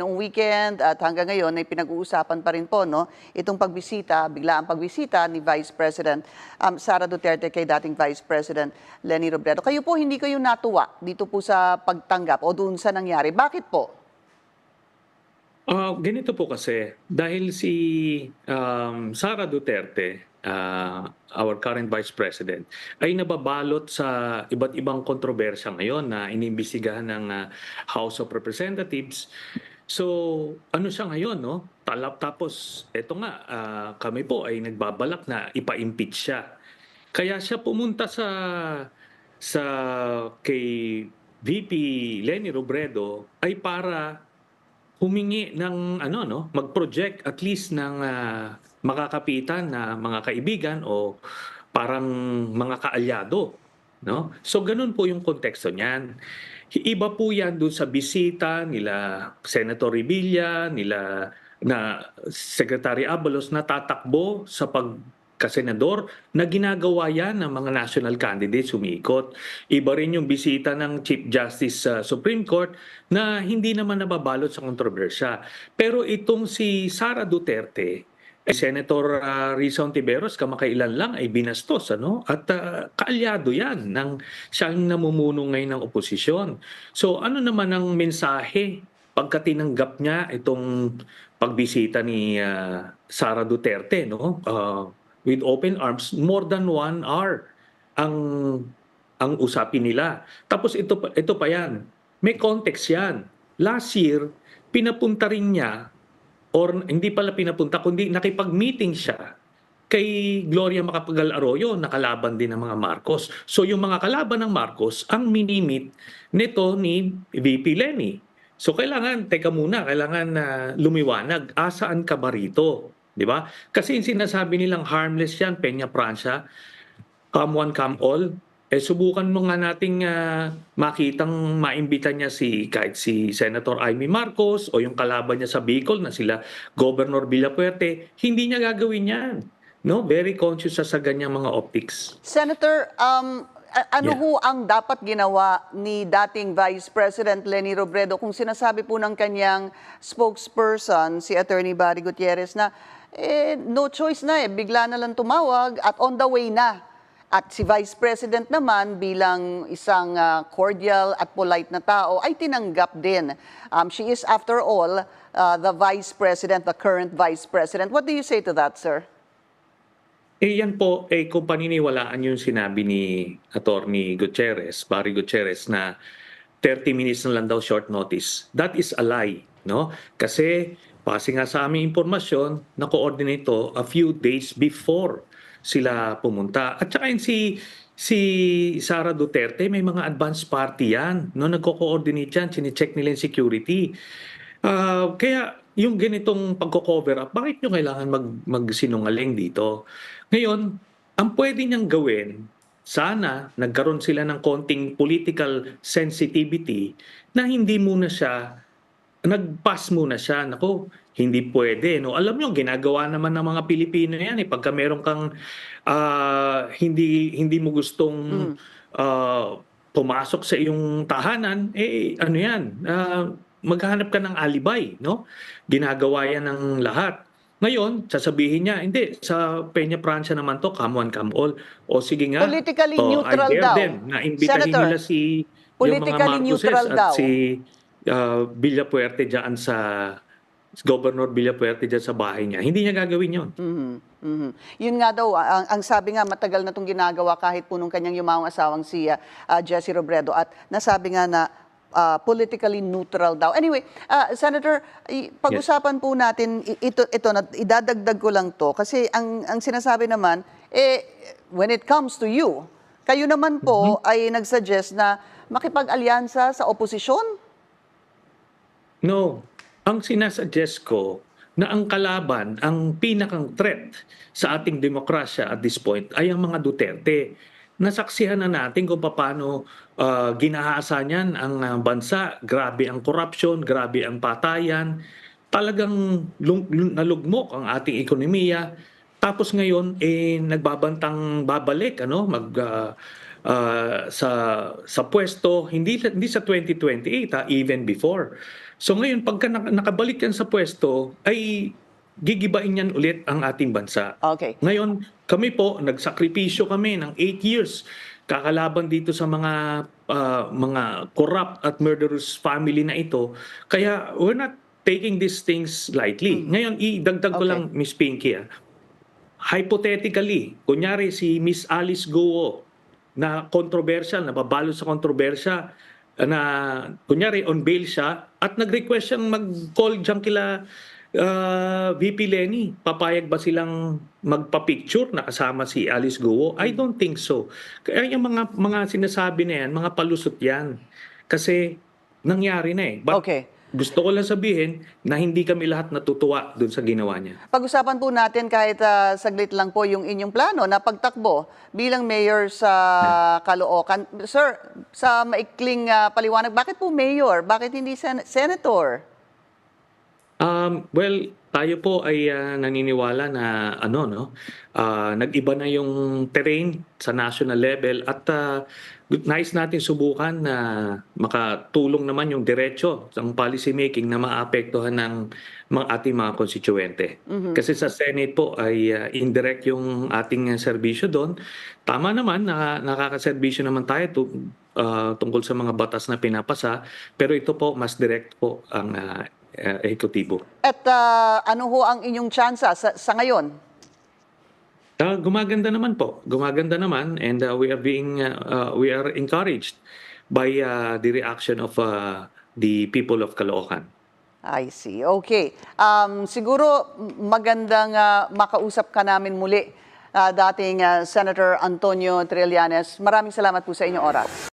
noong weekend at hanggang ngayon ay pinag-uusapan pa rin po, no? Itong pagbisita, biglaang pagbisita ni Vice President Sara Duterte kay dating Vice President Leni Robredo. Kayo po, hindi kayo natuwa dito po sa pagtanggap o doon sa nangyari. Bakit po? Ganito po kasi, dahil si Sara Duterte, our current Vice President, ay nababalot sa iba't ibang kontrobersya ngayon na iniimbestigahan ng House of Representatives. So, ano siya ngayon, no? Tapos, eto nga, kami po ay nagbabalak na ipa-impeach siya. Kaya siya pumunta sa kay VP Leni Robredo ay para humingi ng mag-project at least ng makakapitan na mga kaibigan o parang mga kaalyado, no? So ganun po yung konteksto niyan. Iba po 'yan doon sa bisita nila Senator Revilla, nila na Secretary Abalos na tatakbo sa pagkasenador na ginagawa yan ng mga national candidates umiikot. Iba rin yung bisita ng Chief Justice sa Supreme Court na hindi naman nababalot sa kontrobersya. Pero itong si Sara Duterte, Senator Risa Hontiveros kamakailan lang ay binastos, ano? At kaalyado yan ng siyang namumuno ngayon ng oposisyon. So ano naman ang mensahe pagka tinanggap niya itong pagbisita ni Sara Duterte, no? With open arms, more than 1 hour ang usapin nila. Tapos ito pa yan. May context yan. Last year, pinapunta rin niya or hindi pala pinapunta, kundi nakipag-meeting siya kay Gloria Macapagal Arroyo, nakalaban din ng mga Marcos. So yung mga kalaban ng Marcos, ang minimit nito ni VP Leni. So kailangan, teka muna, kailangan lumiwanag. Asaan ka ba rito? Di ba? Kasi yung sinasabi nilang harmless yan, Peña Francia, come one, come all. Subukan mo nga nating makitang maimbita niya kahit si Senator Amy Marcos o yung kalaban niya sa Bicol na sila Governor Villapuerte, hindi niya gagawin yan. No? Very conscious sa ganyang mga optics. Senator, ano ho ang dapat ginawa ni dating Vice President Leni Robredo kung sinasabi po ng kanyang spokesperson, si Attorney Barry Gutierrez, na no choice na bigla na lang tumawag at on the way na. At si Vice President naman bilang isang cordial at polite na tao ay tinanggap din. She is after all the Vice President, the current Vice President. What do you say to that, sir? Yan po, kung paniniwalaan yung sinabi ni Attorney Gutierrez, Barry Gutierrez, na 30 minutes na lang daw short notice. That is a lie, no? Kasi, base nga sa aming impormasyon, na-coordinate to a few days before sila pumunta. At saka yung si Sara Duterte, may mga advance party yan, no? Nagko-coordinate yan, sine-check nila yung security. Kaya yung ganitong pagko-cover up, bakit nyo kailangan magsinungaling dito? Ngayon, ang pwede niyang gawin, sana nagkaroon sila ng konting political sensitivity na hindi muna siya, nag-pass muna siya. Naku, hindi pwede. No? Alam nyo, ginagawa naman ng mga Pilipino yan. Pagka meron kang hindi mo gustong pumasok sa iyong tahanan, ano yan, maghanap ka ng alibay, no? Ginagawa yan ng lahat. Ngayon, sasabihin niya, hindi, sa Peña Francia naman to, come one, come all. O sige nga, Politically neutral I dare daw. them na imbitahin Senator, nila yung mga politically Marcoses neutral at daw. si Villapuerte dyan Governor Villapuerte dyan sa bahay niya. Hindi niya gagawin yun. Yun nga daw, ang sabi nga, matagal na itong ginagawa kahit po nung kanyang yumawang asawang si Jessie Robredo. At nasabi nga na politically neutral daw. Anyway, Senator, pag-usapan po natin, ito idadagdag ko lang to kasi ang sinasabi naman, when it comes to you, kayo naman po ay nagsuggest na makipag-alyansa sa oposisyon? No. Ang sinasuggest ko na ang kalaban, ang pinakang threat sa ating demokrasya at this point ay ang mga Duterte. Nasaksihan na natin kung paano ginahasa niyan ang bansa. Grabe ang corruption, grabe ang patayan. Talagang nalugmok ang ating ekonomiya. Tapos ngayon, nagbabantang babalik, sa pwesto, hindi sa 2028, even before. So ngayon, pagka nakabalik yan sa pwesto, ay gigibain yan ulit ang ating bansa. Okay. Ngayon, kami po, nagsakripisyo kami ng 8 years kakalaban dito sa mga corrupt at murderous family na ito. Kaya we're not taking these things lightly. Ngayon, idagdag ko Okay. lang, Miss Pinky, hypothetically, kunyari si Miss Alice Guo na controversial, nababalo sa kontrobersya, na kunyari on bail siya at nag-request siyang mag-call dyan kila VP Lenny. Papayag ba silang magpa-picture na kasama si Alice Guo? I don't think so. Kaya yung mga sinasabi na yan, mga palusot yan. Kasi nangyari na eh. But Okay. gusto ko lang sabihin na hindi kami lahat natutuwa dun sa ginawa niya. Pag-usapan po natin kahit saglit lang po yung inyong plano na pagtakbo bilang mayor sa Caloocan. Sir, sa maikling paliwanag, bakit po mayor? Bakit hindi senator? Well, tayo po ay naniniwala na nag-iba na yung terrain sa national level at nais natin subukan na makatulong naman yung diretso ng policy making na maapektuhan ng ating mga konstituente. Kasi sa Senate po ay indirect yung ating serbisyo doon. Tama naman, nakakaserbisyo naman tayo tungkol sa mga batas na pinapasa, pero ito po mas direct po ang ehekutibo. At ano ho ang inyong tsansa sa ngayon? Gumaganda naman po. Gumaganda naman, and we are encouraged by the reaction of the people of Caloocan. I see. Okay. Siguro magandang makausap ka namin muli, dating Senator Antonio Trillanes. Maraming salamat po sa inyong oras.